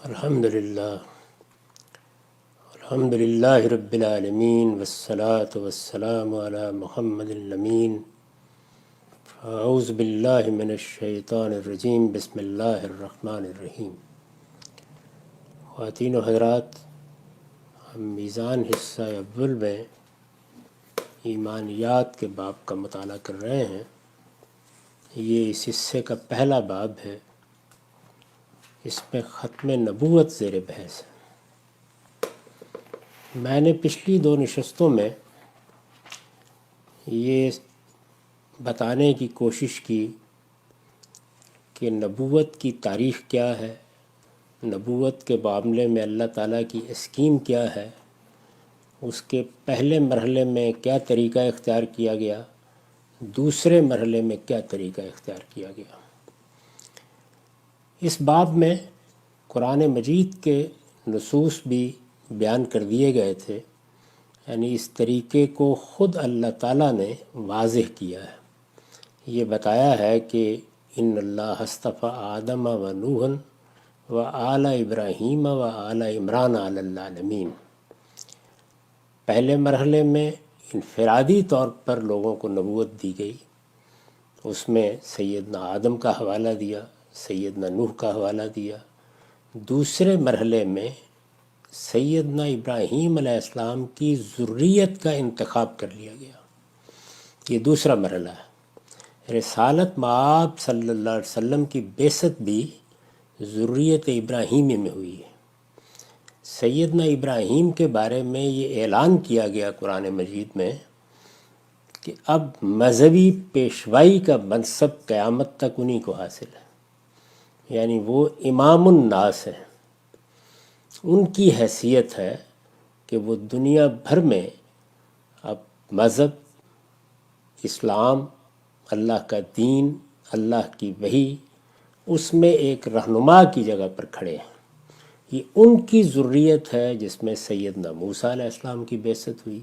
الحمد للہ رب العالمین والصلاة والسلام علی محمد الامین۔ اعوذ باللہ من الشیطان الرجیم، بسم اللہ الرحمن الرحیم۔ خواتین و حضرات، ہم میزان حصہ اول میں ایمانیات کے باب کا مطالعہ کر رہے ہیں۔ یہ اس حصے کا پہلا باب ہے۔ اس میں ختم نبوت زیر بحث ہے۔ میں نے پچھلی دو نشستوں میں یہ بتانے کی کوشش کی کہ نبوت کی تاریخ کیا ہے، نبوت کے معاملے میں اللہ تعالیٰ کی اسکیم کیا ہے، اس کے پہلے مرحلے میں کیا طریقہ اختیار کیا گیا، دوسرے مرحلے میں کیا طریقہ اختیار کیا گیا۔ اس باب میں قرآن مجید کے نصوص بھی بیان کر دیے گئے تھے، یعنی اس طریقے کو خود اللہ تعالیٰ نے واضح کیا ہے۔ یہ بتایا ہے کہ ان اللہ اصطفیٰ آدم و نوحًا و آل ابراہیم و آل عمران علی العالمین۔ پہلے مرحلے میں انفرادی طور پر لوگوں کو نبوت دی گئی، اس میں سیدنا آدم کا حوالہ دیا، سیدنا نوح کا حوالہ دیا۔ دوسرے مرحلے میں سیدنا ابراہیم علیہ السلام کی ذریت کا انتخاب کر لیا گیا۔ یہ دوسرا مرحلہ ہے۔ رسالت مآب صلی اللہ علیہ وسلم کی بعثت بھی ذریت ابراہیمی میں ہوئی ہے۔ سیدنا ابراہیم کے بارے میں یہ اعلان کیا گیا قرآن مجید میں کہ اب مذہبی پیشوائی کا منصب قیامت تک انہی کو حاصل ہے، یعنی وہ امام الناس ہیں۔ ان کی حیثیت ہے کہ وہ دنیا بھر میں اب مذہب، اسلام، اللہ کا دین، اللہ کی وحی، اس میں ایک رہنما کی جگہ پر کھڑے ہیں۔ یہ ان کی ذریت ہے جس میں سیدنا موسیٰ علیہ السلام کی بعثت ہوئی،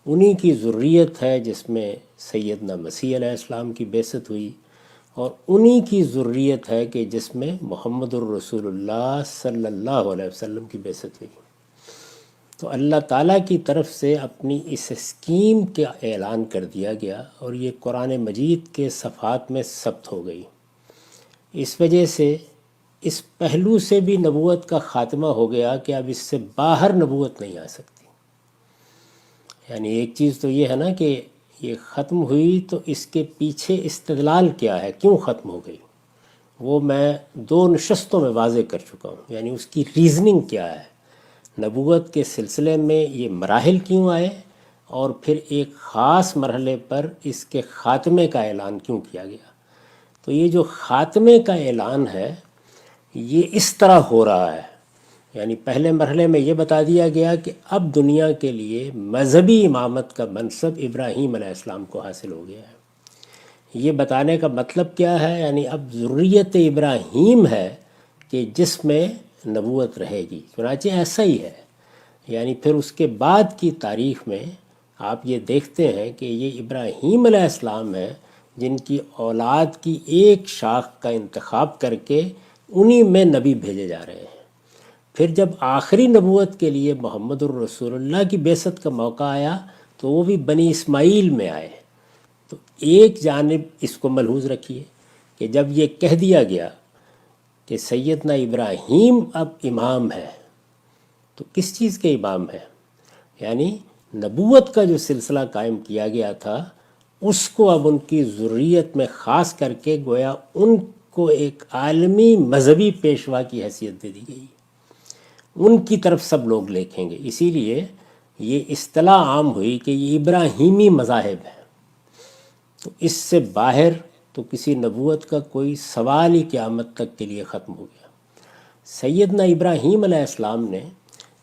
انہی کی ذریت ہے جس میں سیدنا مسیح علیہ السلام کی بعثت ہوئی، اور انہی کی ذریت ہے کہ جس میں محمد الرسول اللہ صلی اللہ علیہ وسلم کی بعثت ہوئی۔ تو اللہ تعالیٰ کی طرف سے اپنی اس اسکیم کا اعلان کر دیا گیا، اور یہ قرآن مجید کے صفحات میں ثبت ہو گئی۔ اس وجہ سے اس پہلو سے بھی نبوت کا خاتمہ ہو گیا کہ اب اس سے باہر نبوت نہیں آ سکتی۔ یعنی ایک چیز تو یہ ہے نا کہ یہ ختم ہوئی، تو اس کے پیچھے استدلال کیا ہے، کیوں ختم ہو گئی، وہ میں دو نشستوں میں واضح کر چکا ہوں۔ یعنی اس کی ریزننگ کیا ہے، نبوت کے سلسلے میں یہ مراحل کیوں آئے، اور پھر ایک خاص مرحلے پر اس کے خاتمے کا اعلان کیوں کیا گیا۔ تو یہ جو خاتمے کا اعلان ہے یہ اس طرح ہو رہا ہے، یعنی پہلے مرحلے میں یہ بتا دیا گیا کہ اب دنیا کے لیے مذہبی امامت کا منصب ابراہیم علیہ السلام کو حاصل ہو گیا ہے۔ یہ بتانے کا مطلب کیا ہے، یعنی اب ذریت ابراہیم ہے کہ جس میں نبوت رہے گی۔ چنانچہ ایسا ہی ہے، یعنی پھر اس کے بعد کی تاریخ میں آپ یہ دیکھتے ہیں کہ یہ ابراہیم علیہ السلام ہے جن کی اولاد کی ایک شاخ کا انتخاب کر کے انہی میں نبی بھیجے جا رہے ہیں۔ پھر جب آخری نبوت کے لیے محمد الرسول اللہ کی بعثت کا موقع آیا تو وہ بھی بنی اسماعیل میں آئے۔ تو ایک جانب اس کو ملحوظ رکھیے کہ جب یہ کہہ دیا گیا کہ سیدنا ابراہیم اب امام ہے، تو کس چیز کے امام ہے، یعنی نبوت کا جو سلسلہ قائم کیا گیا تھا اس کو اب ان کی ذریت میں خاص کر کے گویا ان کو ایک عالمی مذہبی پیشوا کی حیثیت دے دی گئی، ان کی طرف سب لوگ دیکھیں گے۔ اسی لیے یہ اصطلاح عام ہوئی کہ یہ ابراہیمی مذاہب ہے۔ تو اس سے باہر تو کسی نبوت کا کوئی سوال ہی قیامت تک کے لیے ختم ہو گیا۔ سیدنا ابراہیم علیہ السلام نے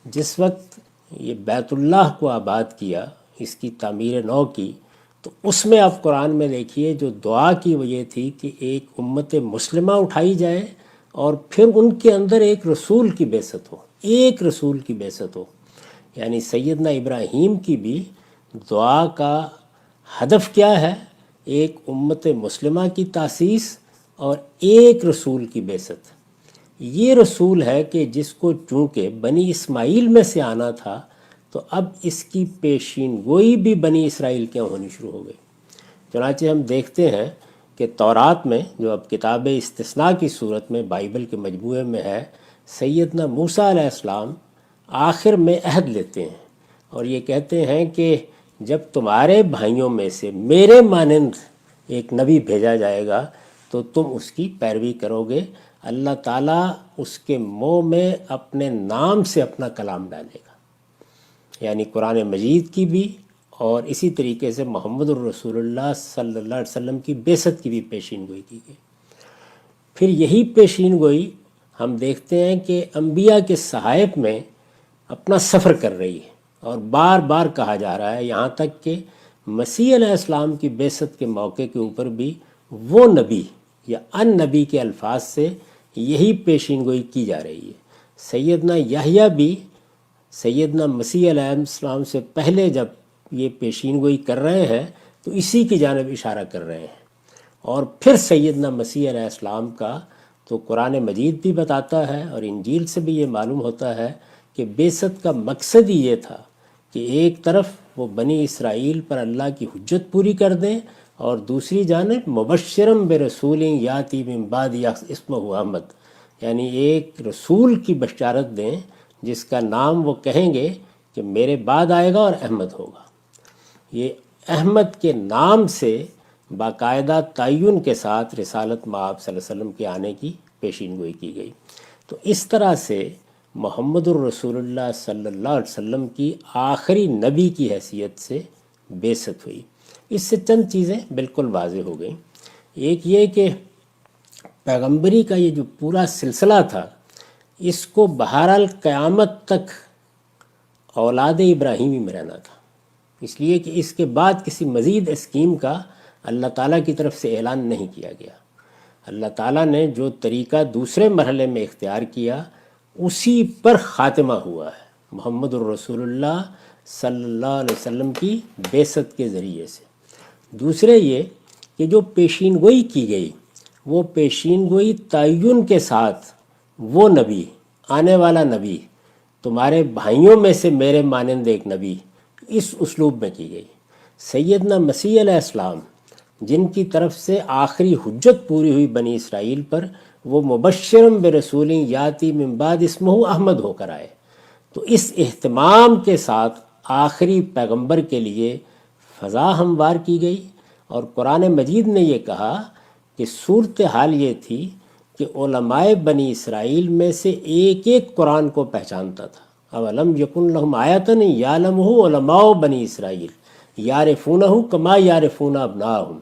جس وقت یہ بیت اللہ کو آباد کیا، اس کی تعمیر نو کی، تو اس میں آپ قرآن میں دیکھیے جو دعا کی وہ یہ تھی کہ ایک امت مسلمہ اٹھائی جائے اور پھر ان کے اندر ایک رسول کی بعثت ہو، ایک رسول کی بعثت ہو۔ یعنی سیدنا ابراہیم کی بھی دعا کا ہدف کیا ہے، ایک امت مسلمہ کی تاسیس اور ایک رسول کی بعثت۔ یہ رسول ہے کہ جس کو چونکہ بنی اسماعیل میں سے آنا تھا تو اب اس کی پیشین گوئی بھی بنی اسرائیل کے ہونی شروع ہو گئی۔ چنانچہ ہم دیکھتے ہیں کہ تورات میں، جو اب کتاب استثناء کی صورت میں بائبل کے مجموعے میں ہے، سیدنا موسیٰ علیہ السلام آخر میں عہد لیتے ہیں اور یہ کہتے ہیں کہ جب تمہارے بھائیوں میں سے میرے مانند ایک نبی بھیجا جائے گا تو تم اس کی پیروی کرو گے۔ اللہ تعالیٰ اس کے منہ میں اپنے نام سے اپنا کلام ڈالے گا، یعنی قرآن مجید کی بھی، اور اسی طریقے سے محمد الرسول اللہ صلی اللہ علیہ وسلم کی بعثت کی بھی پیشین گوئی کی گئی۔ پھر یہی پیشین گوئی ہم دیکھتے ہیں کہ انبیاء کے صحائف میں اپنا سفر کر رہی ہے اور بار بار کہا جا رہا ہے، یہاں تک کہ مسیح علیہ السلام کی بعثت کے موقع کے اوپر بھی وہ نبی یا ان نبی کے الفاظ سے یہی پیشین گوئی کی جا رہی ہے۔ سیدنا یحییٰ بھی سیدنا مسیح علیہ السلام سے پہلے جب یہ پیشین گوئی کر رہے ہیں تو اسی کی جانب اشارہ کر رہے ہیں، اور پھر سیدنا مسیح علیہ السلام کا تو قرآن مجید بھی بتاتا ہے اور انجیل سے بھی یہ معلوم ہوتا ہے کہ بعثت کا مقصد ہی یہ تھا کہ ایک طرف وہ بنی اسرائیل پر اللہ کی حجت پوری کر دیں، اور دوسری جانب مبشرم برسول یاتی من بعد اسمہ احمد، یعنی ایک رسول کی بشارت دیں جس کا نام وہ کہیں گے کہ میرے بعد آئے گا اور احمد ہوگا۔ یہ احمد کے نام سے باقاعدہ تعین کے ساتھ رسالت مآب صلی اللہ علیہ وسلم کے آنے کی پیشین گوئی کی گئی۔ تو اس طرح سے محمد الرسول اللہ صلی اللہ علیہ وسلم کی آخری نبی کی حیثیت سے بعثت ہوئی۔ اس سے چند چیزیں بالکل واضح ہو گئیں۔ ایک یہ کہ پیغمبری کا یہ جو پورا سلسلہ تھا، اس کو بہرحال قیامت تک اولاد ابراہیمی میں رہنا تھا، اس لیے کہ اس کے بعد کسی مزید اسکیم کا اللہ تعالیٰ کی طرف سے اعلان نہیں کیا گیا۔ اللہ تعالیٰ نے جو طریقہ دوسرے مرحلے میں اختیار کیا اسی پر خاتمہ ہوا ہے محمد الرسول اللہ صلی اللہ علیہ وسلم کی بعثت کے ذریعے سے۔ دوسرے یہ کہ جو پیشین گوئی کی گئی وہ پیشین گوئی تعین کے ساتھ وہ نبی، آنے والا نبی، تمہارے بھائیوں میں سے میرے مانند ایک نبی، اس اسلوب میں کی گئی۔ سیدنا مسیح علیہ السلام جن کی طرف سے آخری حجت پوری ہوئی بنی اسرائیل پر، وہ مبشرم برسول یاتی من بعد اسمہ احمد ہو کر آئے۔ تو اس اہتمام کے ساتھ آخری پیغمبر کے لیے فضا ہموار کی گئی، اور قرآن مجید نے یہ کہا کہ صورتحال یہ تھی کہ علماء بنی اسرائیل میں سے ایک ایک قرآن کو پہچانتا تھا۔ اولم یکن لہم آیۃ یعلمہ علماء بنی اسرائیل یعرفونہ کما یعرفون ابناءہم،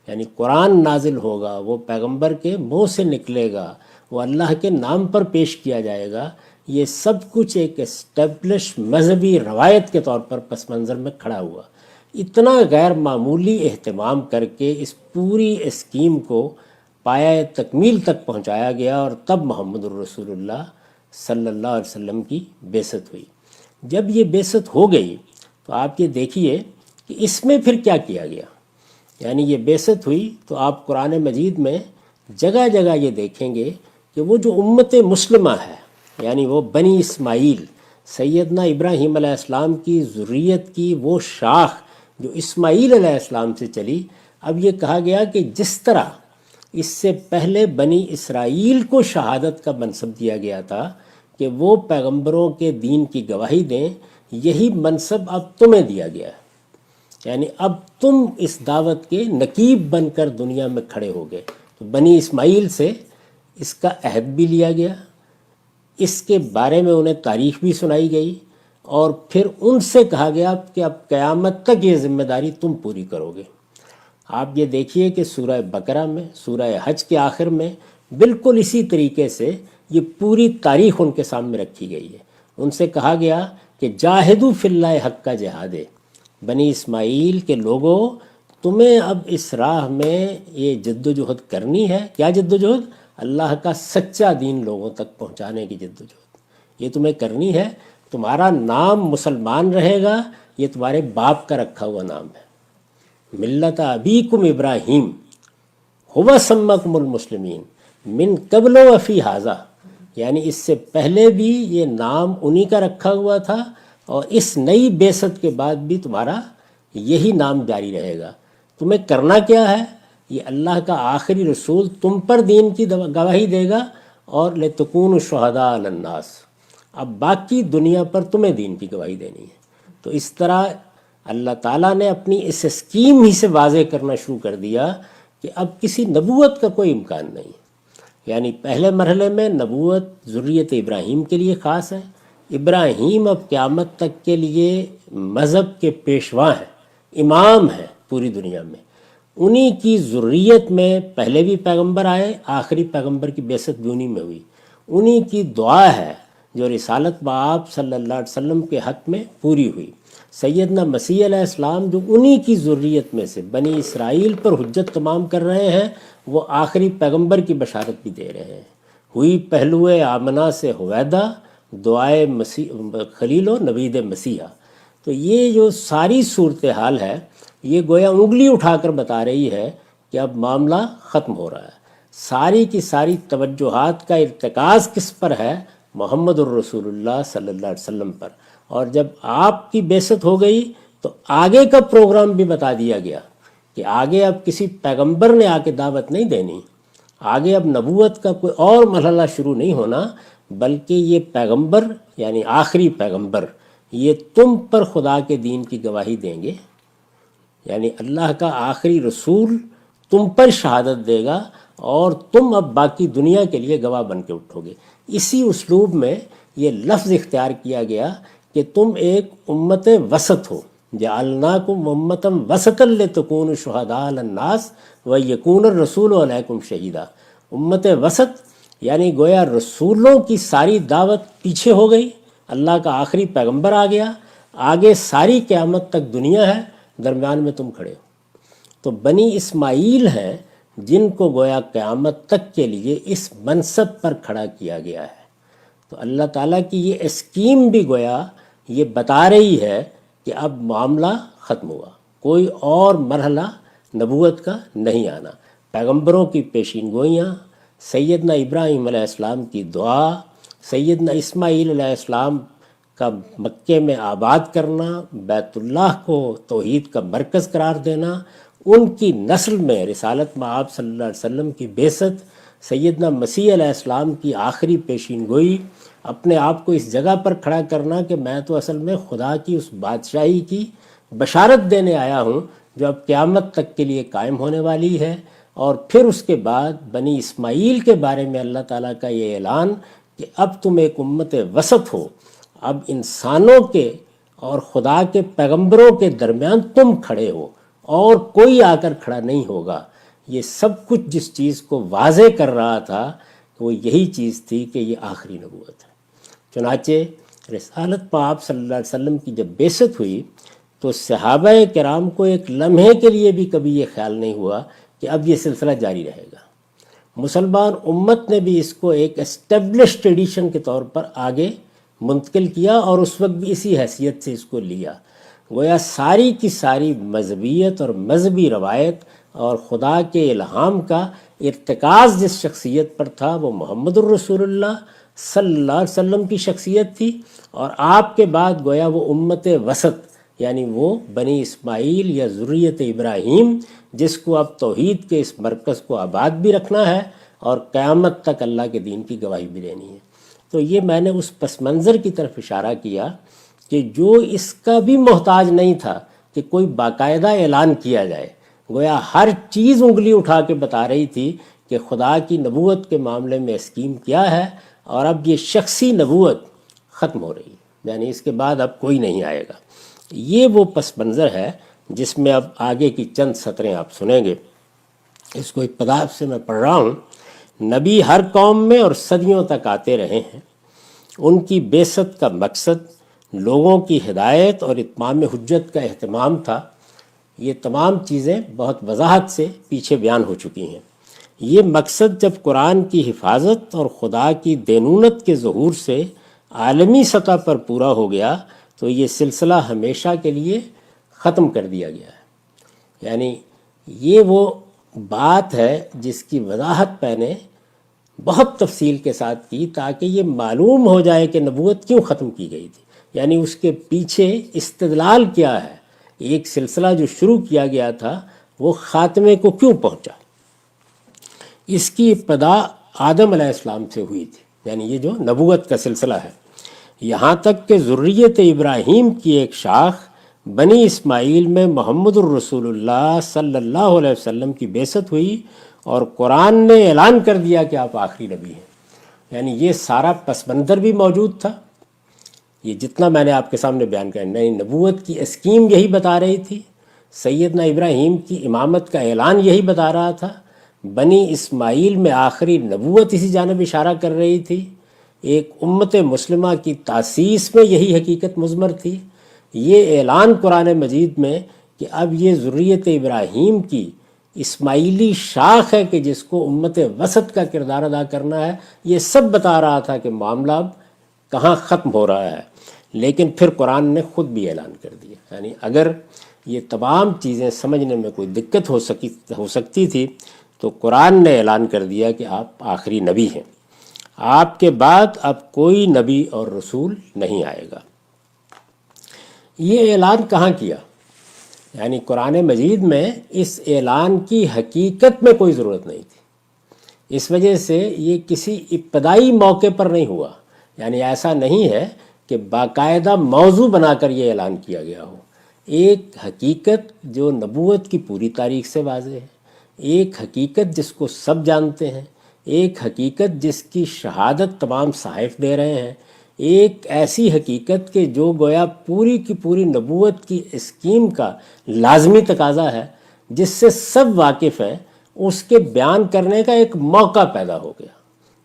یعنی قرآن نازل ہوگا، وہ پیغمبر کے منہ سے نکلے گا، وہ اللہ کے نام پر پیش کیا جائے گا، یہ سب کچھ ایک اسٹیبلش مذہبی روایت کے طور پر پس منظر میں کھڑا ہوا۔ اتنا غیر معمولی اہتمام کر کے اس پوری اسکیم کو پایہ تکمیل تک پہنچایا گیا، اور تب محمد الرسول اللہ صلی اللہ علیہ وسلم کی بعثت ہوئی۔ جب یہ بعثت ہو گئی تو آپ یہ دیکھیے کہ اس میں پھر کیا کیا گیا، یعنی یہ بعثت ہوئی تو آپ قرآن مجید میں جگہ جگہ یہ دیکھیں گے کہ وہ جو امت مسلمہ ہے، یعنی وہ بنی اسماعیل، سیدنا ابراہیم علیہ السلام کی ذریت کی وہ شاخ جو اسماعیل علیہ السلام سے چلی، اب یہ کہا گیا کہ جس طرح اس سے پہلے بنی اسرائیل کو شہادت کا منصب دیا گیا تھا کہ وہ پیغمبروں کے دین کی گواہی دیں، یہی منصب اب تمہیں دیا گیا ہے، یعنی اب تم اس دعوت کے نقیب بن کر دنیا میں کھڑے ہو گئے۔ تو بنی اسماعیل سے اس کا عہد بھی لیا گیا، اس کے بارے میں انہیں تاریخ بھی سنائی گئی، اور پھر ان سے کہا گیا کہ اب قیامت تک یہ ذمہ داری تم پوری کرو گے۔ آپ یہ دیکھیے کہ سورہ بقرہ میں، سورہ حج کے آخر میں بالکل اسی طریقے سے یہ پوری تاریخ ان کے سامنے رکھی گئی ہے۔ ان سے کہا گیا کہ جاہدوا فی اللہ حق کا جہاد، بنی اسماعیل کے لوگوں تمہیں اب اس راہ میں یہ جد و جہد کرنی ہے۔ کیا جد و جہد؟ اللہ کا سچا دین لوگوں تک پہنچانے کی جد و جہد، یہ تمہیں کرنی ہے۔ تمہارا نام مسلمان رہے گا، یہ تمہارے باپ کا رکھا ہوا نام ہے، ملت ابیکم ابراہیم هو سمکم المسلمین من قبل وفی ھذا، یعنی اس سے پہلے بھی یہ نام انہی کا رکھا ہوا تھا، اور اس نئی بعثت کے بعد بھی تمہارا یہی نام جاری رہے گا۔ تمہیں کرنا کیا ہے؟ یہ اللہ کا آخری رسول تم پر دین کی گواہی دے گا، اور لِتَكُونُوا شُهَدَاءَ عَلَى النَّاسِ، اب باقی دنیا پر تمہیں دین کی گواہی دینی ہے۔ تو اس طرح اللہ تعالیٰ نے اپنی اس اسکیم ہی سے واضح کرنا شروع کر دیا کہ اب کسی نبوت کا کوئی امکان نہیں۔ یعنی پہلے مرحلے میں نبوت ذریت ابراہیم کے لیے خاص ہے، ابراہیم اب قیامت تک کے لیے مذہب کے پیشوا ہیں، امام ہیں پوری دنیا میں۔ انہی کی ذریت میں پہلے بھی پیغمبر آئے، آخری پیغمبر کی بعثت بھی انہی میں ہوئی۔ انہی کی دعا ہے جو رسالت بآپ صلی اللہ علیہ وسلم کے حق میں پوری ہوئی۔ سیدنا مسیح علیہ السلام جو انہی کی ذریت میں سے بنی اسرائیل پر حجت تمام کر رہے ہیں، وہ آخری پیغمبر کی بشارت بھی دے رہے ہیں۔ ہوئی پہلو آمنہ سے ہویدا، دعائے خلیل و نوید مسیحا۔ تو یہ جو ساری صورتحال ہے، یہ گویا انگلی اٹھا کر بتا رہی ہے کہ اب معاملہ ختم ہو رہا ہے۔ ساری کی ساری توجہات کا ارتکاز کس پر ہے؟ محمد الرسول اللہ صلی اللہ علیہ وسلم پر۔ اور جب آپ کی بعثت ہو گئی تو آگے کا پروگرام بھی بتا دیا گیا کہ آگے اب کسی پیغمبر نے آ کے دعوت نہیں دینی، آگے اب نبوت کا کوئی اور مرحلہ شروع نہیں ہونا، بلکہ یہ پیغمبر یعنی آخری پیغمبر یہ تم پر خدا کے دین کی گواہی دیں گے۔ یعنی اللہ کا آخری رسول تم پر شہادت دے گا، اور تم اب باقی دنیا کے لیے گواہ بن کے اٹھو گے۔ اسی اسلوب میں یہ لفظ اختیار کیا گیا کہ تم ایک امت وسط ہو، جعلناکم امۃ وسطا لتکونوا شہداء علی الناس ویکون الرسول علیکم شہیدا۔ امت وسط یعنی گویا رسولوں کی ساری دعوت پیچھے ہو گئی، اللہ کا آخری پیغمبر آ گیا، آگے ساری قیامت تک دنیا ہے، درمیان میں تم کھڑے ہو۔ تو بنی اسماعیل ہیں جن کو گویا قیامت تک کے لیے اس منصب پر کھڑا کیا گیا ہے۔ تو اللہ تعالیٰ کی یہ اسکیم بھی گویا یہ بتا رہی ہے کہ اب معاملہ ختم ہوا، کوئی اور مرحلہ نبوت کا نہیں آنا۔ پیغمبروں کی پیشین گوئیاں، سیدنا ابراہیم علیہ السلام کی دعا، سیدنا اسماعیل علیہ السلام کا مکے میں آباد کرنا، بیت اللہ کو توحید کا مرکز قرار دینا، ان کی نسل میں رسالت مآب صلی اللہ علیہ وسلم کی بعثت، سیدنا مسیح علیہ السلام کی آخری پیشین گوئی، اپنے آپ کو اس جگہ پر کھڑا کرنا کہ میں تو اصل میں خدا کی اس بادشاہی کی بشارت دینے آیا ہوں جو اب قیامت تک کے لیے قائم ہونے والی ہے۔ اور پھر اس کے بعد بنی اسماعیل کے بارے میں اللہ تعالیٰ کا یہ اعلان کہ اب تم ایک امت وسط ہو، اب انسانوں کے اور خدا کے پیغمبروں کے درمیان تم کھڑے ہو اور کوئی آ کر کھڑا نہیں ہوگا۔ یہ سب کچھ جس چیز کو واضح کر رہا تھا وہ یہی چیز تھی کہ یہ آخری نبوت ہے۔ چنانچہ رسالت پاک صلی اللہ علیہ وسلم کی جب بعثت ہوئی تو صحابہ کرام کو ایک لمحے کے لیے بھی کبھی یہ خیال نہیں ہوا کہ اب یہ سلسلہ جاری رہے گا۔ مسلمان امت نے بھی اس کو ایک اسٹیبلش ٹریڈیشن کے طور پر آگے منتقل کیا، اور اس وقت بھی اسی حیثیت سے اس کو لیا۔ گویا ساری کی ساری مذہبیت اور مذہبی روایت اور خدا کے الہام کا ارتکاز جس شخصیت پر تھا وہ محمد الرسول اللہ صلی اللہ علیہ وسلم کی شخصیت تھی، اور آپ کے بعد گویا وہ امت وسط یعنی وہ بنی اسماعیل یا ذریت ابراہیم جس کو اب توحید کے اس مرکز کو آباد بھی رکھنا ہے اور قیامت تک اللہ کے دین کی گواہی بھی دینی ہے۔ تو یہ میں نے اس پس منظر کی طرف اشارہ کیا کہ جو اس کا بھی محتاج نہیں تھا کہ کوئی باقاعدہ اعلان کیا جائے، گویا ہر چیز انگلی اٹھا کے بتا رہی تھی کہ خدا کی نبوت کے معاملے میں اسکیم کیا ہے، اور اب یہ شخصی نبوت ختم ہو رہی ہے، یعنی اس کے بعد اب کوئی نہیں آئے گا۔ یہ وہ پس منظر ہے جس میں اب آگے کی چند سطریں آپ سنیں گے۔ اس کو ابتدا سے میں پڑھ رہا ہوں۔ نبی ہر قوم میں اور صدیوں تک آتے رہے ہیں، ان کی بعثت کا مقصد لوگوں کی ہدایت اور اتمام حجت کا اہتمام تھا۔ یہ تمام چیزیں بہت وضاحت سے پیچھے بیان ہو چکی ہیں۔ یہ مقصد جب قرآن کی حفاظت اور خدا کی دینونت کے ظہور سے عالمی سطح پر پورا ہو گیا تو یہ سلسلہ ہمیشہ کے لیے ختم کر دیا گیا ہے۔ یعنی یہ وہ بات ہے جس کی وضاحت میں نے بہت تفصیل کے ساتھ کی تاکہ یہ معلوم ہو جائے کہ نبوت کیوں ختم کی گئی تھی، یعنی اس کے پیچھے استدلال کیا ہے، ایک سلسلہ جو شروع کیا گیا تھا وہ خاتمے کو کیوں پہنچا۔ اس کی ابتدا آدم علیہ السلام سے ہوئی تھی، یعنی یہ جو نبوت کا سلسلہ ہے، یہاں تک کہ ذریت ابراہیم کی ایک شاخ بنی اسماعیل میں محمد الرسول اللہ صلی اللہ علیہ وسلم کی بعثت ہوئی اور قرآن نے اعلان کر دیا کہ آپ آخری نبی ہیں۔ یعنی یہ سارا پس منظر بھی موجود تھا، یہ جتنا میں نے آپ کے سامنے بیان کیا، نئی نبوت کی اسکیم یہی بتا رہی تھی، سیدنا ابراہیم کی امامت کا اعلان یہی بتا رہا تھا، بنی اسماعیل میں آخری نبوت اسی جانب اشارہ کر رہی تھی، ایک امت مسلمہ کی تاسیس میں یہی حقیقت مضمر تھی۔ یہ اعلان قرآن مجید میں کہ اب یہ ذریت ابراہیم کی اسماعیلی شاخ ہے کہ جس کو امت وسط کا کردار ادا کرنا ہے، یہ سب بتا رہا تھا کہ معاملہ اب کہاں ختم ہو رہا ہے۔ لیکن پھر قرآن نے خود بھی اعلان کر دیا، یعنی اگر یہ تمام چیزیں سمجھنے میں کوئی دقت ہو سکتی تھی تو قرآن نے اعلان کر دیا کہ آپ آخری نبی ہیں، آپ کے بعد اب کوئی نبی اور رسول نہیں آئے گا۔ یہ اعلان کہاں کیا؟ یعنی قرآن مجید میں اس اعلان کی حقیقت میں کوئی ضرورت نہیں تھی، اس وجہ سے یہ کسی ابتدائی موقع پر نہیں ہوا، یعنی ایسا نہیں ہے کہ باقاعدہ موضوع بنا کر یہ اعلان کیا گیا ہو۔ ایک حقیقت جو نبوت کی پوری تاریخ سے واضح ہے، ایک حقیقت جس کو سب جانتے ہیں، ایک حقیقت جس کی شہادت تمام صحائف دے رہے ہیں، ایک ایسی حقیقت کہ جو گویا پوری کی پوری نبوت کی اسکیم کا لازمی تقاضا ہے، جس سے سب واقف ہیں، اس کے بیان کرنے کا ایک موقع پیدا ہو گیا۔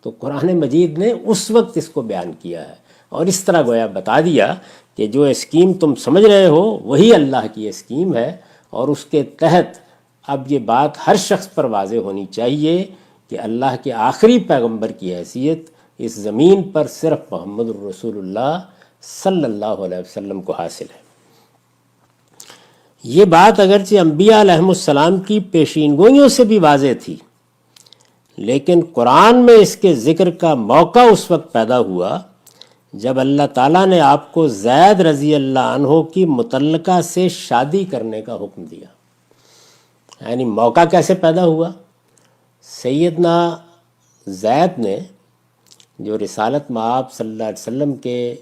تو قرآن مجید نے اس وقت اس کو بیان کیا ہے اور اس طرح گویا بتا دیا کہ جو اسکیم تم سمجھ رہے ہو وہی اللہ کی اسکیم ہے، اور اس کے تحت اب یہ بات ہر شخص پر واضح ہونی چاہیے کہ اللہ کے آخری پیغمبر کی حیثیت اس زمین پر صرف محمد الرسول اللہ صلی اللہ علیہ وسلم کو حاصل ہے۔ یہ بات اگرچہ انبیاء علیہم السلام کی پیشین گوئیوں سے بھی واضح تھی، لیکن قرآن میں اس کے ذکر کا موقع اس وقت پیدا ہوا جب اللہ تعالیٰ نے آپ کو زید رضی اللہ عنہ کی مطلقہ سے شادی کرنے کا حکم دیا۔ یعنی موقع کیسے پیدا ہوا؟ سیدنا زید نے، جو رسالت مآب صلی اللہ علیہ وسلم کے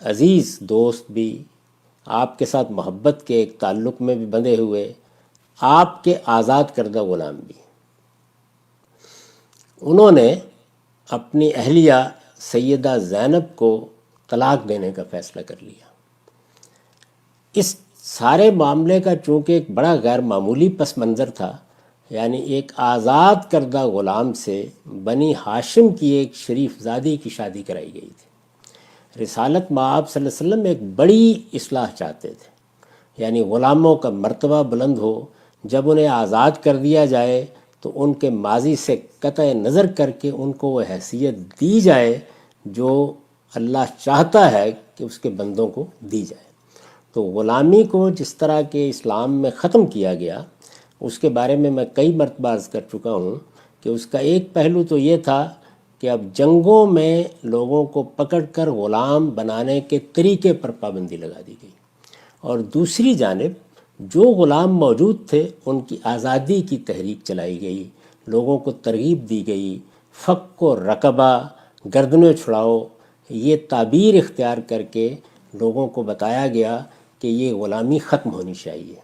عزیز دوست بھی، آپ کے ساتھ محبت کے ایک تعلق میں بھی بندھے ہوئے، آپ کے آزاد کردہ غلام بھی، انہوں نے اپنی اہلیہ سیدہ زینب کو طلاق دینے کا فیصلہ کر لیا۔ اس سارے معاملے کا چونکہ ایک بڑا غیر معمولی پس منظر تھا، یعنی ایک آزاد کردہ غلام سے بنی ہاشم کی ایک شریف زادی کی شادی کرائی گئی تھی۔ رسالت مآب صلی اللہ علیہ وسلم ایک بڑی اصلاح چاہتے تھے، یعنی غلاموں کا مرتبہ بلند ہو، جب انہیں آزاد کر دیا جائے تو ان کے ماضی سے قطع نظر کر کے ان کو وہ حیثیت دی جائے جو اللہ چاہتا ہے کہ اس کے بندوں کو دی جائے۔ تو غلامی کو جس طرح کے اسلام میں ختم کیا گیا، اس کے بارے میں کئی مرتبہ عرض کر چکا ہوں کہ اس کا ایک پہلو تو یہ تھا کہ اب جنگوں میں لوگوں کو پکڑ کر غلام بنانے کے طریقے پر پابندی لگا دی گئی، اور دوسری جانب جو غلام موجود تھے ان کی آزادی کی تحریک چلائی گئی، لوگوں کو ترغیب دی گئی، فک و رقبہ، گردنیں چھڑاؤ، یہ تعبیر اختیار کر کے لوگوں کو بتایا گیا کہ یہ غلامی ختم ہونی چاہیے،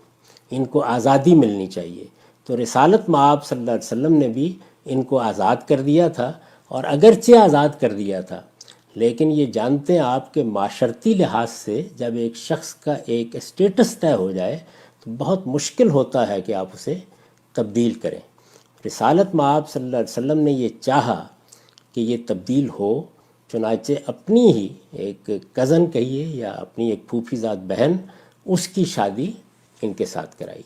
ان کو آزادی ملنی چاہیے۔ تو رسالت مآب صلی اللہ علیہ وسلم نے بھی ان کو آزاد کر دیا تھا، اور اگرچہ آزاد کر دیا تھا لیکن یہ جانتے ہیں آپ کے معاشرتی لحاظ سے جب ایک شخص کا ایک اسٹیٹس طے ہو جائے تو بہت مشکل ہوتا ہے کہ آپ اسے تبدیل کریں۔ رسالت مآب صلی اللہ علیہ وسلم نے یہ چاہا کہ یہ تبدیل ہو، چنانچہ اپنی ہی ایک کزن کہیے یا اپنی ایک پھوپھی زاد بہن، اس کی شادی ان کے ساتھ کرائی۔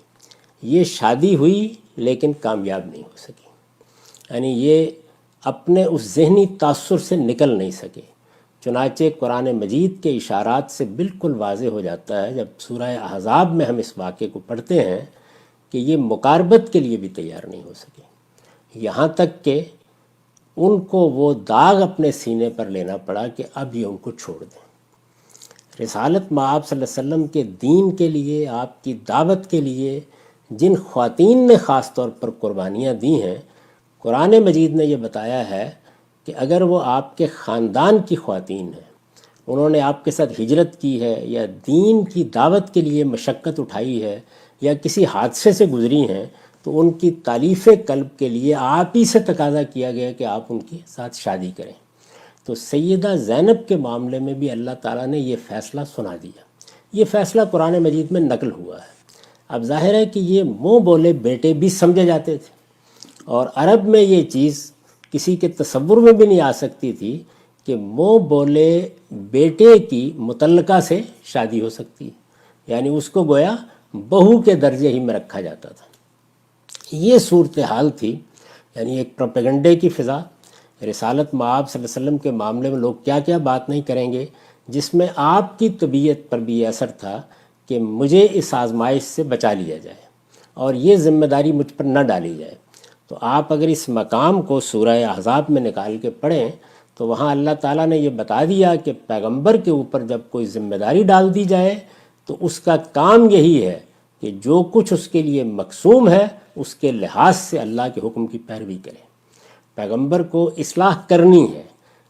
یہ شادی ہوئی لیکن کامیاب نہیں ہو سکی، یعنی یہ اپنے اس ذہنی تاثر سے نکل نہیں سکے۔ چنانچہ قرآن مجید کے اشارات سے بالکل واضح ہو جاتا ہے جب سورہ احزاب میں ہم اس واقعے کو پڑھتے ہیں کہ یہ مقاربت کے لیے بھی تیار نہیں ہو سکے، یہاں تک کہ ان کو وہ داغ اپنے سینے پر لینا پڑا کہ اب یہ ان کو چھوڑ دیں۔ رسالت مآب صلی اللہ علیہ وسلم کے دین کے لیے، آپ کی دعوت کے لیے جن خواتین نے خاص طور پر قربانیاں دی ہیں، قرآن مجید نے یہ بتایا ہے کہ اگر وہ آپ کے خاندان کی خواتین ہیں، انہوں نے آپ کے ساتھ ہجرت کی ہے یا دین کی دعوت کے لیے مشقت اٹھائی ہے یا کسی حادثے سے گزری ہیں، تو ان کی تالیف قلب کے لیے آپ ہی سے تقاضا کیا گیا کہ آپ ان کے ساتھ شادی کریں۔ تو سیدہ زینب کے معاملے میں بھی اللہ تعالیٰ نے یہ فیصلہ سنا دیا۔ یہ فیصلہ قرآن مجید میں نقل ہوا ہے۔ اب ظاہر ہے کہ یہ منہ بولے بیٹے بھی سمجھے جاتے تھے، اور عرب میں یہ چیز کسی کے تصور میں بھی نہیں آ سکتی تھی کہ منہ بولے بیٹے کی متعلقہ سے شادی ہو سکتی ہے، یعنی اس کو گویا بہو کے درجے ہی میں رکھا جاتا تھا۔ یہ صورتحال تھی، یعنی ایک پروپیگنڈے کی فضا۔ رسالت مآب صلی اللہ علیہ وسلم کے معاملے میں لوگ کیا کیا بات نہیں کریں گے، جس میں آپ کی طبیعت پر بھی یہ اثر تھا کہ مجھے اس آزمائش سے بچا لیا جائے اور یہ ذمہ داری مجھ پر نہ ڈالی جائے۔ تو آپ اگر اس مقام کو سورہ احزاب میں نکال کے پڑھیں تو وہاں اللہ تعالیٰ نے یہ بتا دیا کہ پیغمبر کے اوپر جب کوئی ذمہ داری ڈال دی جائے تو اس کا کام یہی ہے کہ جو کچھ اس کے لیے مقسوم ہے اس کے لحاظ سے اللہ کے حکم کی پیروی کرے۔ پیغمبر کو اصلاح کرنی ہے،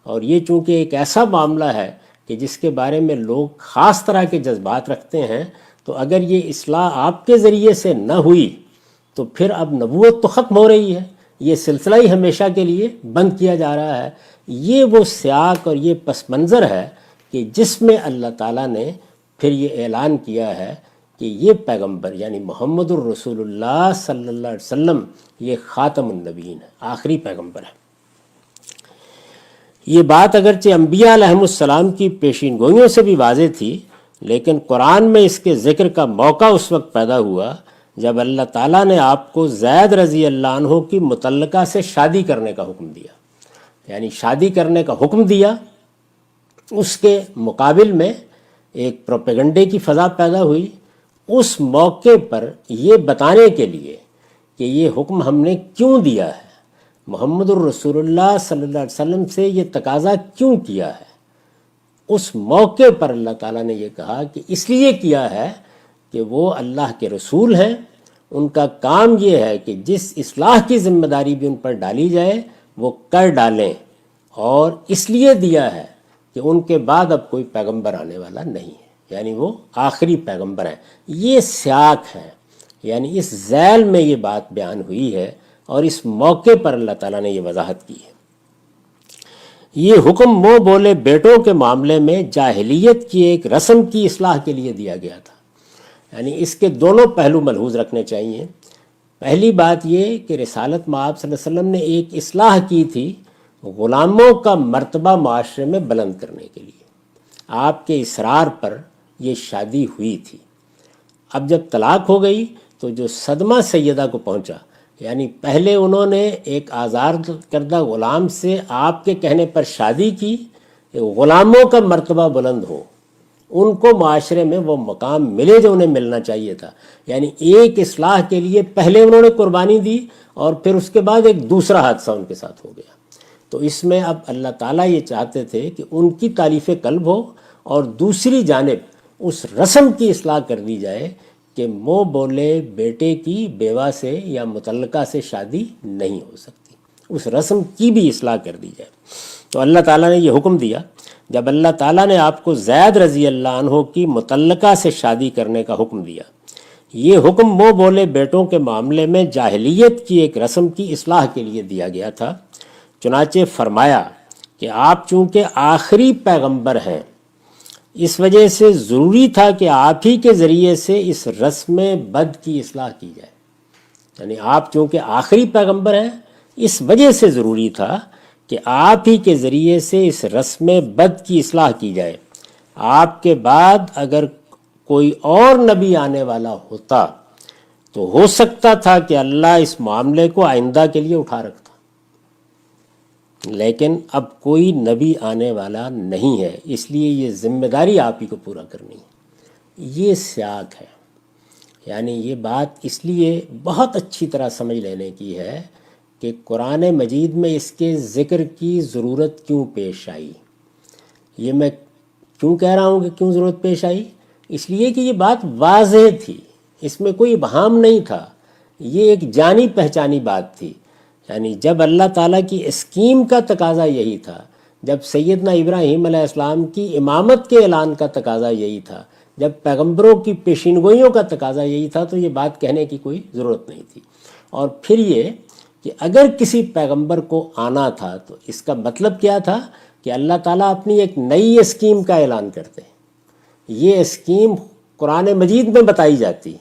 اور یہ چونکہ ایک ایسا معاملہ ہے کہ جس کے بارے میں لوگ خاص طرح کے جذبات رکھتے ہیں، تو اگر یہ اصلاح آپ کے ذریعے سے نہ ہوئی تو پھر اب نبوت تو ختم ہو رہی ہے، یہ سلسلہ ہی ہمیشہ کے لیے بند کیا جا رہا ہے۔ یہ وہ سیاق اور یہ پس منظر ہے کہ جس میں اللہ تعالیٰ نے پھر یہ اعلان کیا ہے کہ یہ پیغمبر یعنی محمد الرسول اللہ صلی اللہ علیہ وسلم یہ خاتم النبیین ہے، آخری پیغمبر ہے۔ یہ بات اگرچہ انبیاء علیہم السلام کی پیشین گوئیوں سے بھی واضح تھی، لیکن قرآن میں اس کے ذکر کا موقع اس وقت پیدا ہوا جب اللہ تعالیٰ نے آپ کو زید رضی اللہ عنہ کی متعلقہ سے شادی کرنے کا حکم دیا، یعنی شادی کرنے کا حکم دیا۔ اس کے مقابل میں ایک پروپیگنڈے کی فضا پیدا ہوئی، اس موقع پر یہ بتانے کے لیے کہ یہ حکم ہم نے کیوں دیا ہے، محمد الرسول اللہ صلی اللہ علیہ وسلم سے یہ تقاضا کیوں کیا ہے، اس موقع پر اللہ تعالیٰ نے یہ کہا کہ اس لیے کیا ہے کہ وہ اللہ کے رسول ہیں، ان کا کام یہ ہے کہ جس اصلاح کی ذمہ داری بھی ان پر ڈالی جائے وہ کر ڈالیں، اور اس لیے دیا ہے کہ ان کے بعد اب کوئی پیغمبر آنے والا نہیں ہے، یعنی وہ آخری پیغمبر ہیں۔ یہ سیاق ہے، یعنی اس ذیل میں یہ بات بیان ہوئی ہے، اور اس موقع پر اللہ تعالیٰ نے یہ وضاحت کی ہے۔ یہ حکم منہ بولے بیٹوں کے معاملے میں جاہلیت کی ایک رسم کی اصلاح کے لیے دیا گیا تھا، یعنی اس کے دونوں پہلو ملحوظ رکھنے چاہیے۔ پہلی بات یہ کہ رسالت مآب صلی اللہ علیہ وسلم نے ایک اصلاح کی تھی غلاموں کا مرتبہ معاشرے میں بلند کرنے کے لیے۔ آپ کے اصرار پر یہ شادی ہوئی تھی۔ اب جب طلاق ہو گئی تو جو صدمہ سیدہ کو پہنچا، یعنی پہلے انہوں نے ایک آزاد کردہ غلام سے آپ کے کہنے پر شادی کی، غلاموں کا مرتبہ بلند ہو، ان کو معاشرے میں وہ مقام ملے جو انہیں ملنا چاہیے تھا، یعنی ایک اصلاح کے لیے پہلے انہوں نے قربانی دی اور پھر اس کے بعد ایک دوسرا حادثہ ان کے ساتھ ہو گیا۔ تو اس میں اب اللہ تعالیٰ یہ چاہتے تھے کہ ان کی تالیف قلب ہو، اور دوسری جانب اس رسم کی اصلاح کر دی جائے کہ منہ بولے بیٹے کی بیوہ سے یا متعلقہ سے شادی نہیں ہو سکتی، اس رسم کی بھی اصلاح کر دی جائے۔ تو اللہ تعالیٰ نے یہ حکم دیا، جب اللہ تعالیٰ نے آپ کو زید رضی اللہ عنہ کی متعلقہ سے شادی کرنے کا حکم دیا، یہ حکم منہ بولے بیٹوں کے معاملے میں جاہلیت کی ایک رسم کی اصلاح کے لیے دیا گیا تھا۔ چنانچہ فرمایا کہ آپ چونکہ آخری پیغمبر ہیں، اس وجہ سے ضروری تھا کہ آپ ہی کے ذریعے سے اس رسم بد کی اصلاح کی جائے، یعنی آپ چونکہ آخری پیغمبر ہیں اس وجہ سے ضروری تھا کہ آپ ہی کے ذریعے سے اس رسم بد کی اصلاح کی جائے۔ آپ کے بعد اگر کوئی اور نبی آنے والا ہوتا تو ہو سکتا تھا کہ اللہ اس معاملے کو آئندہ کے لیے اٹھا رکھتا، لیکن اب کوئی نبی آنے والا نہیں ہے، اس لیے یہ ذمہ داری آپ ہی کو پورا کرنی ہے۔ یہ سیاق ہے، یعنی یہ بات اس لیے بہت اچھی طرح سمجھ لینے کی ہے کہ قرآن مجید میں اس کے ذکر کی ضرورت کیوں پیش آئی۔ یہ میں کیوں کہہ رہا ہوں کہ کیوں ضرورت پیش آئی؟ اس لیے کہ یہ بات واضح تھی، اس میں کوئی ابہام نہیں تھا، یہ ایک جانی پہچانی بات تھی۔ یعنی جب اللہ تعالیٰ کی اسکیم کا تقاضا یہی تھا، جب سیدنا ابراہیم علیہ السلام کی امامت کے اعلان کا تقاضا یہی تھا، جب پیغمبروں کی پیشین گوئیوں کا تقاضا یہی تھا، تو یہ بات کہنے کی کوئی ضرورت نہیں تھی۔ اور پھر یہ کہ اگر کسی پیغمبر کو آنا تھا تو اس کا مطلب کیا تھا کہ اللہ تعالیٰ اپنی ایک نئی اسکیم کا اعلان کرتے ہیں۔ یہ اسکیم قرآن مجید میں بتائی جاتی،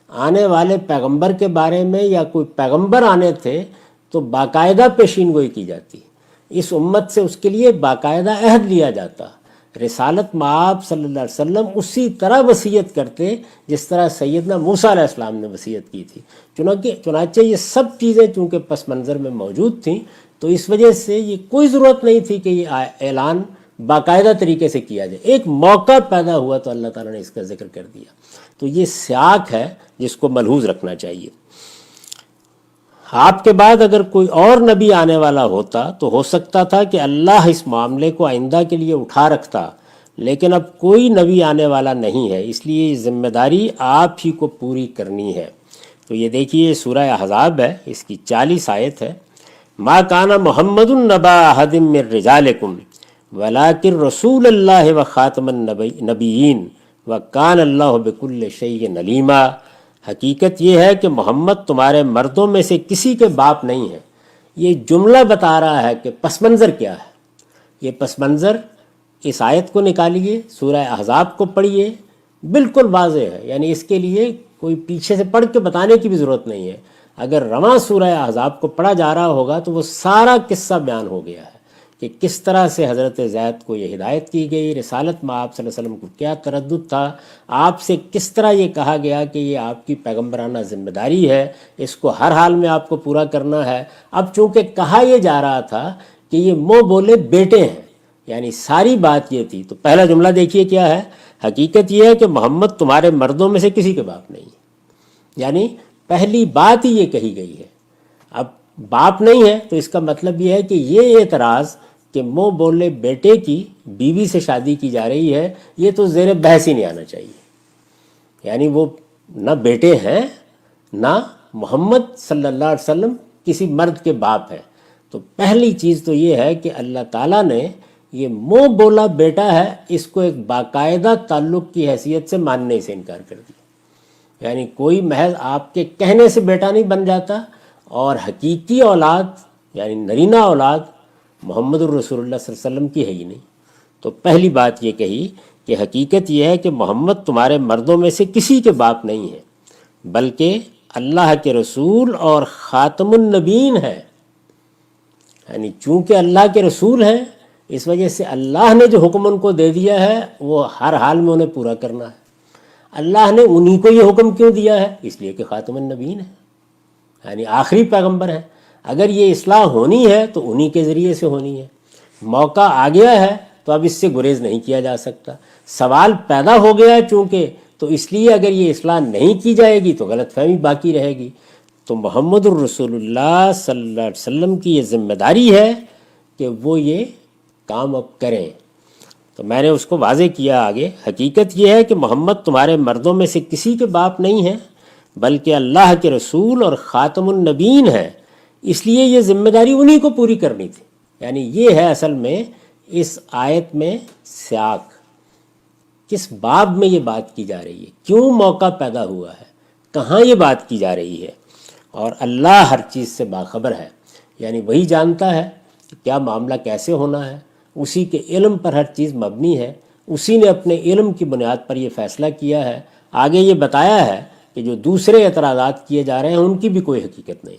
آنے والے پیغمبر کے بارے میں یا کوئی پیغمبر آنے تھے تو باقاعدہ پیشین گوئی کی جاتی، اس امت سے اس کے لیے باقاعدہ عہد لیا جاتا، رسالت مآب صلی اللہ علیہ وسلم اسی طرح وصیت کرتے جس طرح سیدنا موسیٰ علیہ السلام نے وصیت کی تھی۔ چنانچہ یہ سب چیزیں چونکہ پس منظر میں موجود تھیں تو اس وجہ سے یہ کوئی ضرورت نہیں تھی کہ یہ اعلان باقاعدہ طریقے سے کیا جائے۔ ایک موقع پیدا ہوا تو اللہ تعالیٰ نے اس کا ذکر کر دیا۔ تو یہ سیاق ہے جس کو ملحوظ رکھنا چاہیے۔ آپ کے بعد اگر کوئی اور نبی آنے والا ہوتا تو ہو سکتا تھا کہ اللہ اس معاملے کو آئندہ کے لیے اٹھا رکھتا، لیکن اب کوئی نبی آنے والا نہیں ہے، اس لیے یہ ذمہ داری آپ ہی کو پوری کرنی ہے۔ تو یہ دیکھیے سورہ احزاب ہے، اس کی 40 آیت ہے۔ ما کان محمد نبا احد من رجالکم ولکن رسول اللہ و خاتم النبیین وکان اللہ بکل شیء علیما۔ حقیقت یہ ہے کہ محمد تمہارے مردوں میں سے کسی کے باپ نہیں ہے۔ یہ جملہ بتا رہا ہے کہ پس منظر کیا ہے۔ یہ پس منظر اس آیت کو نکالیے، سورہ احزاب کو پڑھیے، بالکل واضح ہے، یعنی اس کے لیے کوئی پیچھے سے پڑھ کے بتانے کی بھی ضرورت نہیں ہے۔ اگر رواں سورہ احزاب کو پڑھا جا رہا ہوگا تو وہ سارا قصہ بیان ہو گیا ہے کہ کس طرح سے حضرت زید کو یہ ہدایت کی گئی، رسالت میں آپ صلی اللہ علیہ وسلم کو کیا تردد تھا، آپ سے کس طرح یہ کہا گیا کہ یہ آپ کی پیغمبرانہ ذمہ داری ہے، اس کو ہر حال میں آپ کو پورا کرنا ہے۔ اب چونکہ کہا یہ جا رہا تھا کہ یہ منہ بولے بیٹے ہیں، یعنی ساری بات یہ تھی، تو پہلا جملہ دیکھیے کیا ہے، حقیقت یہ ہے کہ محمد تمہارے مردوں میں سے کسی کے باپ نہیں ہے، یعنی پہلی بات ہی یہ کہی گئی ہے۔ اب باپ نہیں ہے تو اس کا مطلب یہ ہے کہ یہ اعتراض کہ منہ بولے بیٹے کی بیوی سے شادی کی جا رہی ہے، یہ تو زیر بحث ہی نہیں آنا چاہیے۔ یعنی وہ نہ بیٹے ہیں نہ محمد صلی اللہ علیہ وسلم کسی مرد کے باپ ہیں۔ تو پہلی چیز تو یہ ہے کہ اللہ تعالیٰ نے یہ منہ بولا بیٹا ہے، اس کو ایک باقاعدہ تعلق کی حیثیت سے ماننے سے انکار کر دیا۔ یعنی کوئی محض آپ کے کہنے سے بیٹا نہیں بن جاتا، اور حقیقی اولاد یعنی نرینہ اولاد محمد الرسول اللہ صلی اللہ علیہ وسلم کی ہے ہی نہیں۔ تو پہلی بات یہ کہی کہ حقیقت یہ ہے کہ محمد تمہارے مردوں میں سے کسی کے باپ نہیں ہے، بلکہ اللہ کے رسول اور خاتم النبیین ہے۔ یعنی چونکہ اللہ کے رسول ہیں، اس وجہ سے اللہ نے جو حکم ان کو دے دیا ہے وہ ہر حال میں انہیں پورا کرنا ہے۔ اللہ نے انہی کو یہ حکم کیوں دیا ہے؟ اس لیے کہ خاتم النبیین ہے، یعنی آخری پیغمبر ہے۔ اگر یہ اصلاح ہونی ہے تو انہی کے ذریعے سے ہونی ہے۔ موقع آ گیا ہے تو اب اس سے گریز نہیں کیا جا سکتا۔ سوال پیدا ہو گیا ہے چونکہ، تو اس لیے اگر یہ اصلاح نہیں کی جائے گی تو غلط فہمی باقی رہے گی۔ تو محمد الرسول اللہ صلی اللہ علیہ وسلم کی یہ ذمہ داری ہے کہ وہ یہ کام اب کریں۔ تو میں نے اس کو واضح کیا آگے، حقیقت یہ ہے کہ محمد تمہارے مردوں میں سے کسی کے باپ نہیں ہے، بلکہ اللہ کے رسول اور خاتم النبیین ہے، اس لیے یہ ذمہ داری انہی کو پوری کرنی تھی۔ یعنی یہ ہے اصل میں اس آیت میں سیاق، کس باب میں یہ بات کی جا رہی ہے، کیوں موقع پیدا ہوا ہے، کہاں یہ بات کی جا رہی ہے۔ اور اللہ ہر چیز سے باخبر ہے، یعنی وہی جانتا ہے کہ کیا معاملہ کیسے ہونا ہے، اسی کے علم پر ہر چیز مبنی ہے، اسی نے اپنے علم کی بنیاد پر یہ فیصلہ کیا ہے۔ آگے یہ بتایا ہے کہ جو دوسرے اعتراضات کیے جا رہے ہیں ان کی بھی کوئی حقیقت نہیں۔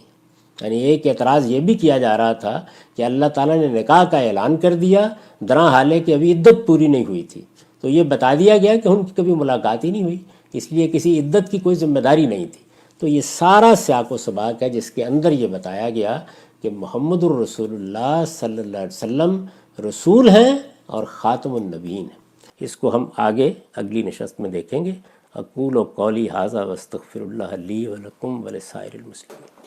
یعنی ایک اعتراض یہ بھی کیا جا رہا تھا کہ اللہ تعالیٰ نے نکاح کا اعلان کر دیا درا حالے کہ ابھی عدت پوری نہیں ہوئی تھی، تو یہ بتا دیا گیا کہ ان کی کبھی ملاقات ہی نہیں ہوئی، اس لیے کسی عدت کی کوئی ذمہ داری نہیں تھی۔ تو یہ سارا سیاق و سباق ہے جس کے اندر یہ بتایا گیا کہ محمد الرسول اللہ صلی اللہ علیہ وسلم رسول ہیں اور خاتم النبیین ہیں۔ اس کو ہم آگے اگلی نشست میں دیکھیں گے۔ اقول قولی ھذا واستغفر اللہ لی ولکم ولسائر المسلمین۔